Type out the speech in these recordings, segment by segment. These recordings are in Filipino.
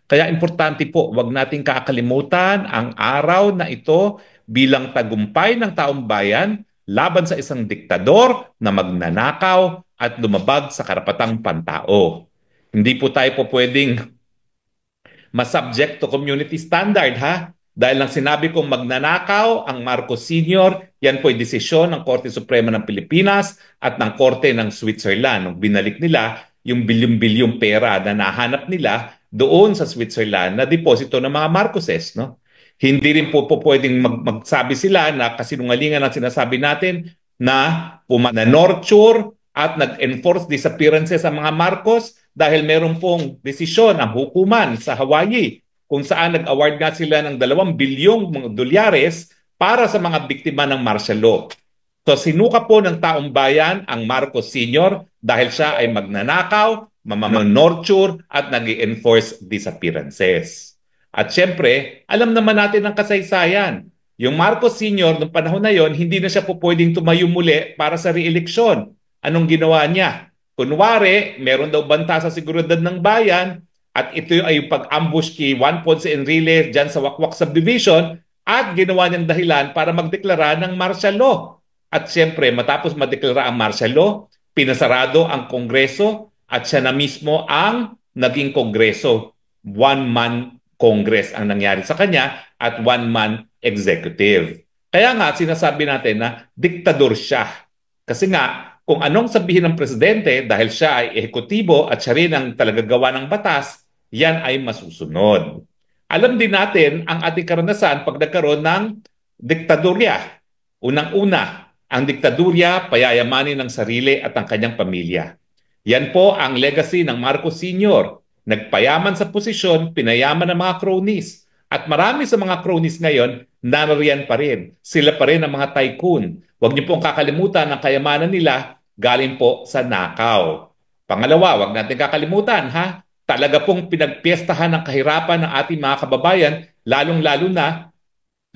Kaya importante po, wag nating kakalimutan ang araw na ito bilang tagumpay ng taong bayan laban sa isang diktador na magnanakaw at lumabag sa karapatang pantao. Hindi po tayo po pwedeng masubject to community standard ha. Dahil lang sinabi kong magnanakaw ang Marcos Sr., yan po ay desisyon ng Korte Suprema ng Pilipinas at ng Korte ng Switzerland. Nung binalik nila yung bilyong-bilyong pera na nahanap nila doon sa Switzerland na deposito ng mga Marcoses. No? Hindi rin po pwedeng magsabi sila na kasinungalingan ang sinasabi natin na pumana-nurture at nag-enforce disappearances ang mga Marcos dahil meron pong desisyon ang hukuman sa Hawaii kung saan nag-award nga sila ng 2 bilyong mga dolyares para sa mga biktima ng martial law. So sinuka po ng taong bayan ang Marcos Sr. dahil siya ay magnanakaw, mamanorture at nag-enforce disappearances. At syempre, alam naman natin ang kasaysayan. Yung Marcos Sr. noong panahon na yon, hindi na siya po pwedeng tumayo muli para sa re-eleksyon. Anong ginawa niya? Kunwari, meron daw banta sa seguridad ng bayan at ito ay yung pag-ambush kay Juan Ponce Enrile dyan sa Wakwak Subdivision at ginawa niyang dahilan para magdeklara ng martial law. At siyempre, matapos madeklara ang martial law, pinasarado ang Kongreso at siya na mismo ang naging Kongreso. One-man Congress ang nangyari sa kanya at one-man executive. Kaya nga, sinasabi natin na diktador siya. Kasi nga, kung anong sabihin ng presidente dahil siya ay ehekutibo at siya rin ang talagagawa ng batas, yan ay masusunod. Alam din natin ang ating karanasan pag nagkaroon ng diktadorya. Unang-una, ang diktadorya payayamanin ng sarili at ang kanyang pamilya. Yan po ang legacy ng Marcos Sr. Nagpayaman sa posisyon, pinayaman ng mga cronies. At marami sa mga cronies ngayon, narariyan pa rin. Sila pa rin ang mga tycoon. Huwag niyo pong kakalimutan ang kayamanan nila galing po sa nakaw. Pangalawa, huwag natin kakalimutan ha, talaga pong pinagpiestahan ng kahirapan ng ating mga kababayan, lalong-lalo na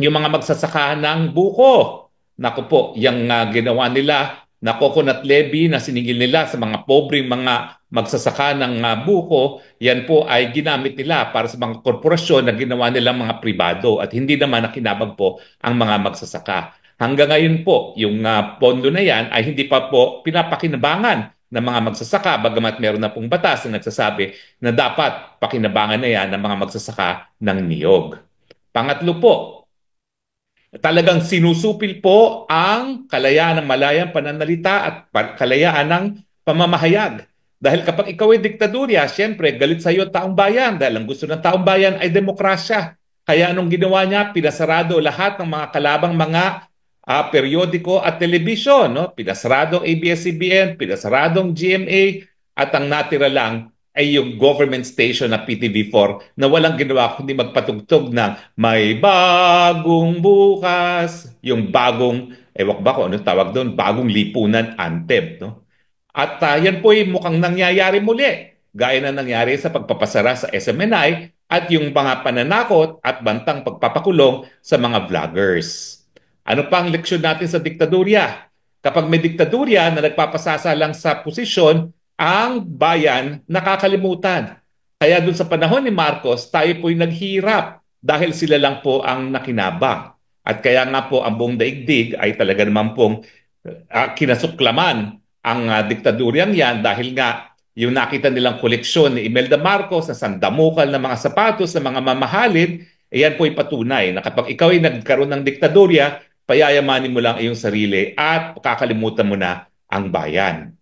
yung mga magsasaka ng buko. Naku po, yung ginawa nila na coconut levy na siningil nila sa mga pobreng mga magsasaka ng buko, yan po ay ginamit nila para sa mga korporasyon na ginawa nilang mga pribado at hindi naman nakinabang po ang mga magsasaka. Hanggang ngayon po, yung pondo na yan ay hindi pa po pinapakinabangan ng mga magsasaka bagamat meron na pong batas na nagsasabi na dapat pakinabangan na yan ng mga magsasaka ng niyog. Pangatlo po, talagang sinusupil po ang kalayaan ng malayang pananalita at kalayaan ng pamamahayag. Dahil kapag ikaw ay diktadurya, siyempre galit sa iyo taong bayan dahil ang gusto ng taong bayan ay demokrasya. Kaya anong ginawa niya? Pinasarado lahat ng mga kalabang mga periodiko at telebisyon. No? Pinasarado ABS-CBN, pinasaradong GMA at ang natira lang ay yung government station na PTV4 na walang ginawa kundi magpatugtog ng may bagong bukas, yung bagong, ewan ko ba kung anong tawag doon, bagong lipunan anthem. No? At yan po ay mukhang nangyayari muli, gaya na nangyari sa pagpapasara sa SMNI at yung mga pananakot at bantang pagpapakulong sa mga vloggers. Ano pa ang leksyon natin sa diktadurya? Kapag may diktadurya na nagpapasasa lang sa posisyon, ang bayan nakakalimutan. Kaya doon sa panahon ni Marcos, tayo po'y naghirap dahil sila lang po ang nakinabang. At kaya nga po ang buong daigdig ay talaga naman pong kinasuklaman ang diktaduryang yan dahil nga yung nakita nilang koleksyon ni Imelda Marcos na sandamukal na mga sapatos na mga mamahalin, yan po'y patunay na kapag ikaw ay nagkaroon ng diktadurya, payayamanin mo lang iyong sarili at kakalimutan mo na ang bayan.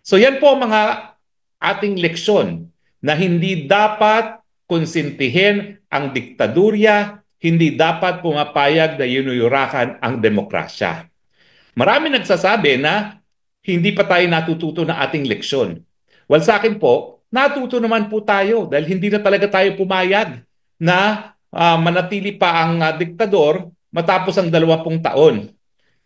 So yan po mga ating leksyon na hindi dapat konsintihin ang diktadurya, hindi dapat pumapayag na yunuyurakan ang demokrasya. Marami nagsasabi na hindi pa tayo natututo ng ating leksyon. Well, sa akin po, natuto naman po tayo dahil hindi na talaga tayo pumayag na manatili pa ang diktador matapos ang 20 taon.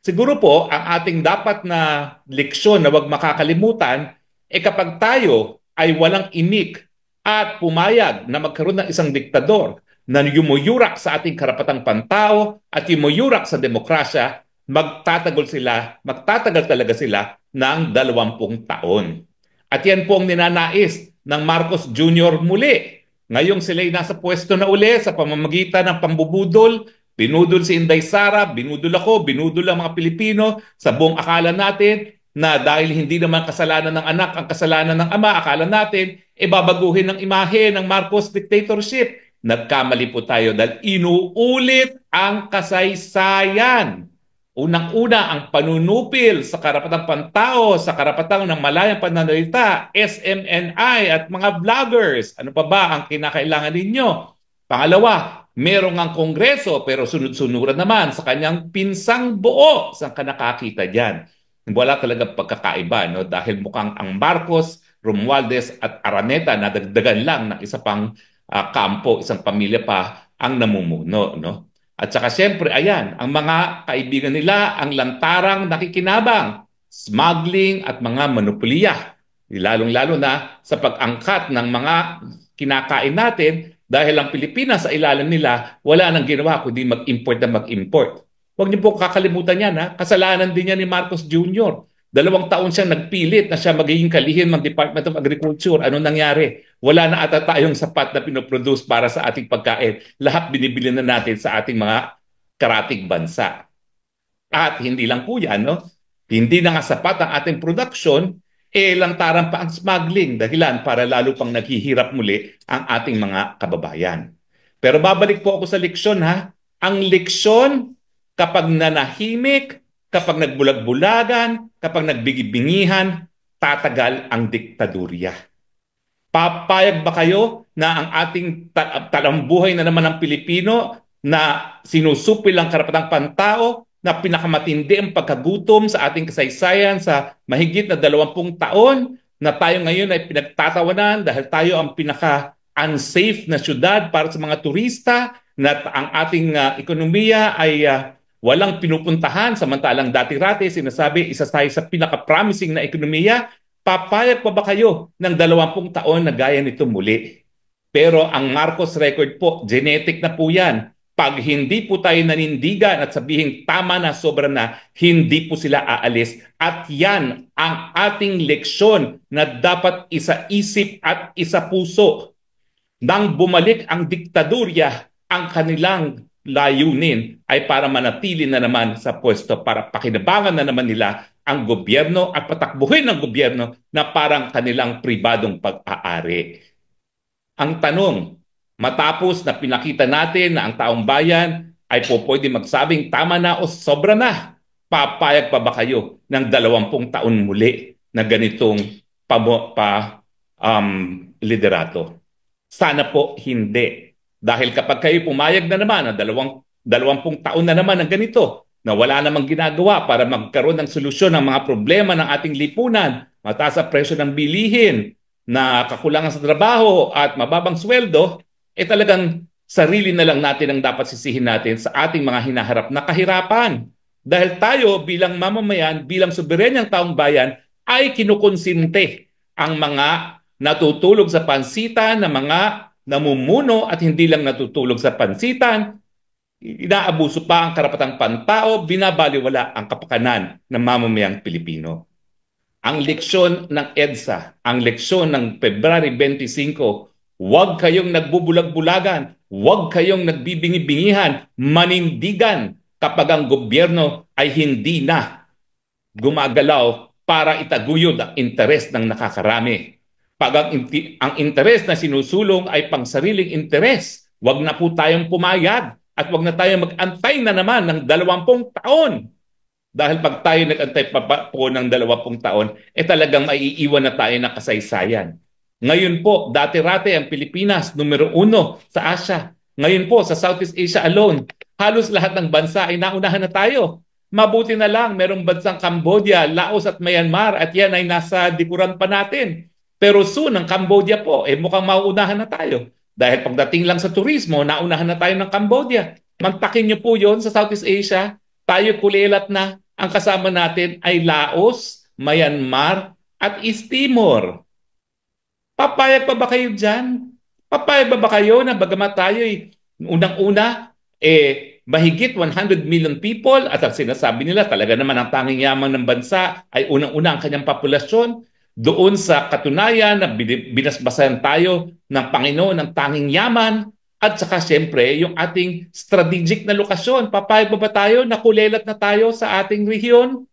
Siguro po, ang ating dapat na leksyon na huwag makakalimutan, kapag tayo ay walang imik at pumayag na magkaroon ng isang diktador na yumuyurak sa ating karapatang pantao at yumuyurak sa demokrasya, magtatagal talaga sila ng 20 taon. At yan po ang ninanais ng Marcos Jr. muli, Ngayong sila'y nasa pwesto na uli sa pamamagitan ng pambubudol, binudol si Inday Sara, binudol ako, binudol ang mga Pilipino sa buong akala natin na dahil hindi naman kasalanan ng anak ang kasalanan ng ama, akala natin, babaguhin ng imahe ng Marcos dictatorship. Nagkamali po tayo dahil inuulit ang kasaysayan. Unang-una, ang panunupil sa karapatang pantao, sa karapatang ng malayang pananalita, SMNI at mga vloggers. Ano pa ba ang kinakailangan ninyo? Pangalawa, merong ang kongreso pero sunod-sunuran naman sa kanyang pinsang buo. Saan ka nakakita dyan? Wala talaga pagkakaiba, no? Dahil mukhang ang Marcos, Romualdez at Araneta nadagdagan lang ng isa pang kampo, isang pamilya pa ang namumuno, no? At saka siyempre, ayan, ang mga kaibigan nila, ang lantarang nakikinabang, smuggling at mga manupulya. Lalong-lalo na sa pag-angkat ng mga kinakain natin dahil ang Pilipinas sa ilalim nila, wala nang ginawa kundi mag-import na mag-import. Huwag niyo po kakalimutan yan, ha? Kasalanan din yan ni Marcos Jr. 2 taon siyang nagpilit na siya magiging kalihim ng Department of Agriculture. Anong nangyari? Wala na ata tayong sapat na pinoproduce para sa ating pagkain. Lahat binibili na natin sa ating mga karatig bansa. At hindi lang po yan, no? Hindi na nga sapat ang ating production, lantaran pa ang smuggling, dahilan para lalo pang naghihirap muli ang ating mga kababayan. Pero babalik po ako sa leksyon, ha? Ang leksyon, kapag nanahimik, kapag nagbulag-bulagan, kapag nagbigibingihan, tatagal ang diktadurya. Papayag ba kayo na ang ating talambuhay na naman ng Pilipino na sinusupil ang karapatang pantao, na pinakamatindi ang pagkagutom sa ating kasaysayan sa mahigit na 20 taon, na tayo ngayon ay pinagtatawanan dahil tayo ang pinaka-unsafe na syudad para sa mga turista, na ang ating ekonomiya ay walang pinupuntahan, samantalang dati-rati sinasabi isa tayo sa pinaka-promising na ekonomiya. Papayag pa ba kayo ng 20 taon na gaya nito muli? Pero ang Marcos record po, genetic na po yan. Pag hindi po tayo nanindigan at sabihin tama na, sobra na, hindi po sila aalis. At yan ang ating leksyon na dapat isa-isip at isa-puso. Nang bumalik ang diktadurya, ang kanilang layunin ay para manatili na naman sa pwesto, para pakinabangan na naman nila ang gobyerno at patakbuhin ng gobyerno na parang kanilang pribadong pag-aari. Ang tanong, matapos na pinakita natin na ang taong bayan ay po pwede magsabing tama na o sobra na, papayag pa ba kayo ng 20 taon muli na ganitong liderato? Sana po hindi. Dahil kapag kayo pumayag na naman na 20 taon na naman ng ganito, na wala namang ginagawa para magkaroon ng solusyon ng mga problema ng ating lipunan, mataas ang presyo ng bilihin, na kakulangan sa trabaho at mababang sweldo, talagang sarili na lang natin ang dapat sisihin natin sa ating mga hinaharap na kahirapan. Dahil tayo bilang mamamayan, bilang soberenyang taong bayan, ay kinukonsinte ang mga natutulog sa pansitan na mga namumuno at hindi lang natutulog sa pansitan, inaabuso pa ang karapatang pantao, binabaliwala ang kapakanan ng mamamayang Pilipino. Ang leksyon ng EDSA, ang leksyon ng February 25, huwag kayong nagbubulag-bulagan, huwag kayong nagbibingi-bingihan, manindigan kapag ang gobyerno ay hindi na gumagalaw para itaguyod ang interes ng nakakarami. Pag ang interes na sinusulong ay pangsariling interes, wag na po tayong pumayag at wag na tayong mag-antay na naman ng 20 taon. Dahil pag tayo nag-antay pa po ng 20 taon, talagang maiiwan na tayo ng kasaysayan. Ngayon po, dati-rati ang Pilipinas, numero 1 sa Asia. Ngayon po, sa Southeast Asia alone, halos lahat ng bansa ay naunahan na tayo. Mabuti na lang, merong bansang Cambodia, Laos at Myanmar at yan ay nasa likuran pa natin. Pero soon, ang Cambodia po, mukhang mauunahan na tayo. Dahil pagdating lang sa turismo, naunahan na tayo ng Cambodia. Mantakin niyo po yon sa Southeast Asia. Tayo kulilat na. Ang kasama natin ay Laos, Myanmar at East Timor. Papayag pa ba kayo dyan? Papayag ba kayo na bagamat tayo unang-una, mahigit 100 million people at ang sinasabi nila talaga naman ang tanging yaman ng bansa ay unang-una ang kanyang populasyon. doon sa katunayan na binasbasan tayo ng Panginoon ng tanging yaman at saka siyempre yung ating strategic na lokasyon. Papayag ba tayo na kulelat na tayo sa ating rehiyon?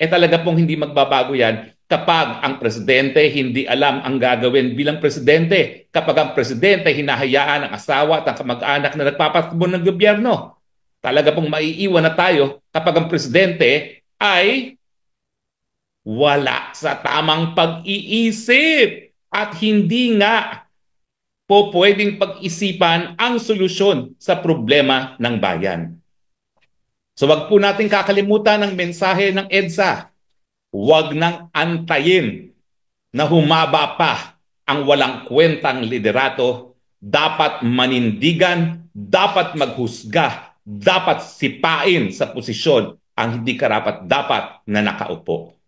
Talaga pong hindi magbabago yan kapag ang presidente hindi alam ang gagawin bilang presidente. Kapag ang presidente hinahayaan ang asawa at ang kamag-anak na nagpapatakbo ng gobyerno. Talaga pong maiiwan na tayo kapag ang presidente ay wala sa tamang pag-iisip at hindi nga po pwedeng pag-isipan ang solusyon sa problema ng bayan. So wag po natin kakalimutan ang mensahe ng EDSA. Huwag nang antayin na humaba pa ang walang kwentang liderato. Dapat manindigan, dapat maghusga, dapat sipain sa posisyon ang hindi karapat-dapat na nakaupo.